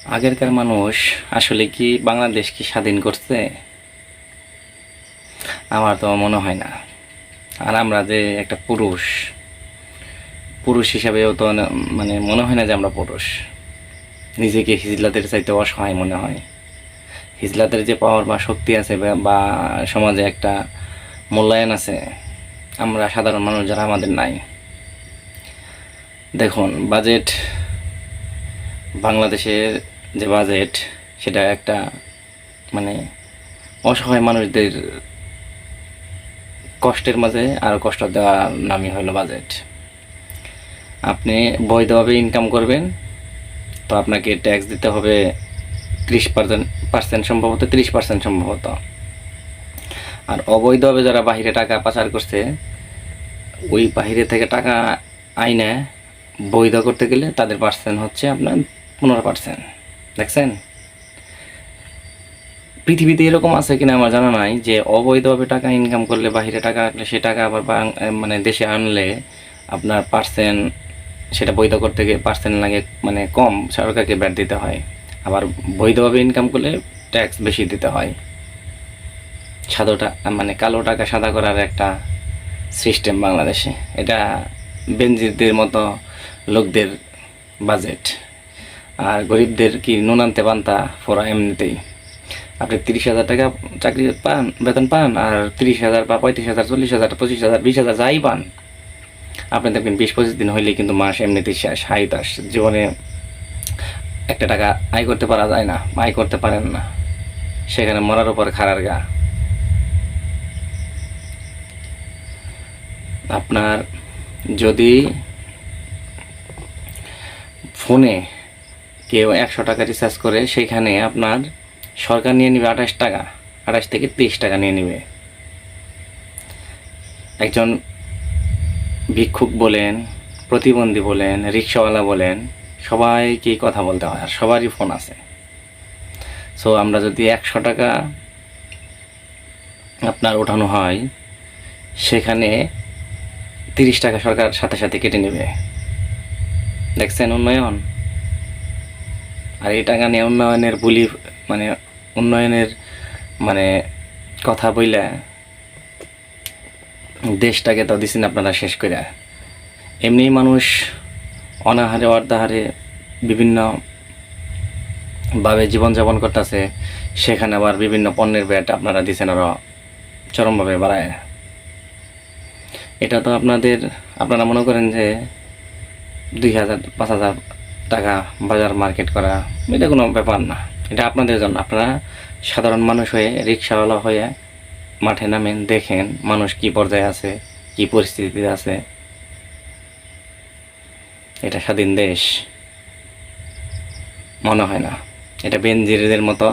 আগেরকার মানুষ আসলে কি বাংলাদেশ কি স্বাধীন করছে? আমার তো মনে হয় না। আর আমরা যে একটা পুরুষ, পুরুষ হিসাবেও তো মানে মনে হয় না যে আমরা পুরুষ। নিজেকে হিজলাদের চাইতে অসহায় মনে হয়। হিজলাদের যে পাওয়ার বা শক্তি আছে বা সমাজে একটা মূল্যায়ন আছে, আমরা সাধারণ মানুষ যারা আমাদের নাই। দেখুন, বাজেট, বাংলাদেশের যে বাজেট, সেটা একটা মানে অসহায় মানুষদের কষ্টের মাঝে আরও কষ্ট দেওয়ার নামই হলো বাজেট। আপনি বৈধভাবে ইনকাম করবেন, তো আপনাকে ট্যাক্স দিতে হবে 30% সম্ভবত, 30% সম্ভবত। আর অবৈধভাবে যারা বাহিরে টাকা পাচার করছে, ওই বাহিরে থেকে টাকা আইনে বৈধ করতে গেলে তাদের পার্সেন্ট হচ্ছে আপনার 15%। দেখছেন, পৃথিবীতে এরকম আছে কিনা আমার জানা নাই যে অবৈধভাবে টাকা ইনকাম করলে, বাহিরে টাকা রাখলে, সে টাকা আবার মানে দেশে আনলে আপনার পার্সেন্ট, সেটা বৈধ করতে গিয়ে পার্সেন্ট লাগে মানে কম, সরকারকে ব্যাট দিতে হয়। আবার বৈধভাবে ইনকাম করলে ট্যাক্স বেশি দিতে হয়। মানে কালো টাকা সাদা করার একটা সিস্টেম বাংলাদেশে। এটা বেনজিরদের মতো লোকদের বাজেট। আর গরিবদের কি নুন আনতে পান্তা ফোরা এমনিতেই। আপনি 30,000 টাকা চাকরি পান, বেতন পান, আর 30,000 বা 35,000, 40,000, 25,000, 20,000 যাই পান, আপনি দেখবেন 20-25 দিন হইলে কিন্তু মাস এমনিতেই শেষ। হাইতাস জীবনে একটা টাকা আয় করতে পারা যায় না, আয় করতে পারেন না, সেখানে মরার উপর খাড়ার গা। আপনার যদি ফোনে কেউ 100 টাকা রিচার্জ করে, সেখানে আপনার সরকার নিয়ে নেবে 28 টাকা, 28 থেকে 30 টাকা নিয়ে নেবে। একজন ভিক্ষুক বলেন, প্রতিবন্ধী বলেন, রিক্সাওয়ালা বলেন, সবাইকেই কথা বলতে হয়, আর সবারই ফোন আছে। সো আমরা যদি 100 টাকা আপনার ওঠানো হয়, সেখানে 30 টাকা সরকার সাথে সাথে কেটে নেবে। দেখছেন উন্নয়ন? আর এই টাকা নিয়ে উন্নয়নের মানে উন্নয়নের মানে কথা বইলা দেশটাকে তো দিচ্ছেন আপনারা শেষ করে। এমনি মানুষ অনাহারে অর্ধাহারে বিভিন্নভাবে জীবনযাপন করতেছে, সেখানে আবার বিভিন্ন পণ্যের ব্যাট আপনারা দিচ্ছেন আরও চরমভাবে বাড়ায়। এটা তো আপনারা মনে করেন যে 2,000-5,000 টাকা বাজার মার্কেট করা এটা কোনো ব্যাপার না। এটা আপনাদের জন্য। আপনারা সাধারণ মানুষ হয়ে, রিক্সাওয়ালা হয়ে মাঠে নামেন, দেখেন মানুষ কি পর্যায়ে আছে, কি পরিস্থিতিতে আছে। এটা স্বাধীন দেশ মনে হয় না। এটা বেনজিরদের মতো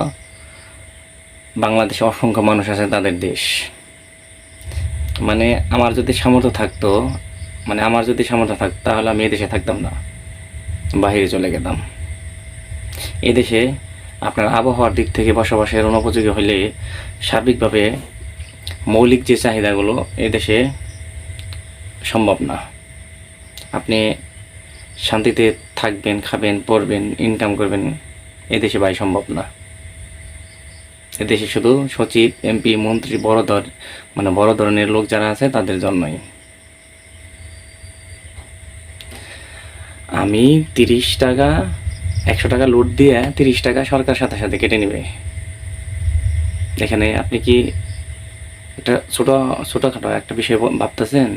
বাংলাদেশে অসংখ্য মানুষ আছে, তাদের দেশ। মানে আমার যদি সামর্থ্য থাকতো তাহলে আমি এদেশে থাকতাম না, বাইরে চলে গেতাম। এদেশে আপনার আবহাওয়ার দিক থেকে বসবাসের অনুপযোগী হলে সার্বিকভাবে মৌলিক যে চাহিদাগুলো এদেশে সম্ভব না। আপনি শান্তিতে থাকবেন, খাবেন, পড়বেন, ইনকাম করবেন, এদেশে ভাই সম্ভব না। এদেশে শুধু সচিব, এমপি, মন্ত্রী, বড় ধরনের লোক যারা আছে তাদের জন্যই। আমি 30 টাকা, 100 টাকা লুট দিয়ে 30 টাকা সরকার সাথে সাথে কেটে নেবে। এখানে আপনি কি একটা ছোটোখাটো একটা বিষয় ভাবতেছেন?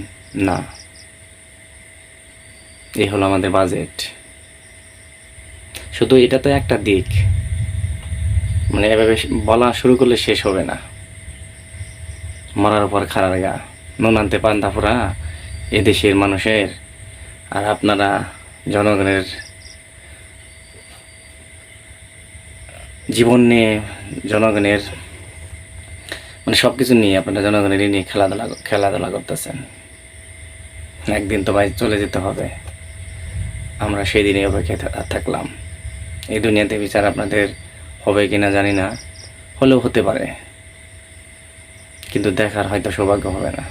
না, এই হলো আমাদের বাজেট। শুধু এটা তো একটা দিক, মানে এভাবে বলা শুরু করলে শেষ হবে না। মরার উপর খাড়ার গা, নুন আনতে পান্তা ফুরা এদেশের মানুষের। আর আপনারা জনগণের জীবন নিয়ে, জনগণের মানে সব কিছু নিয়ে আপনারা জনগণের নিয়ে খেলাধুলা করতেছেন। একদিন তো ভাই চলে যেতে হবে, আমরা সেই দিনে অপেক্ষায় থাকলাম। এই দুনিয়াতে বিচার আপনাদের হবে কিনা জানি না, হলেও হতে পারে, কিন্তু দেখার হয়তো সৌভাগ্য হবে না।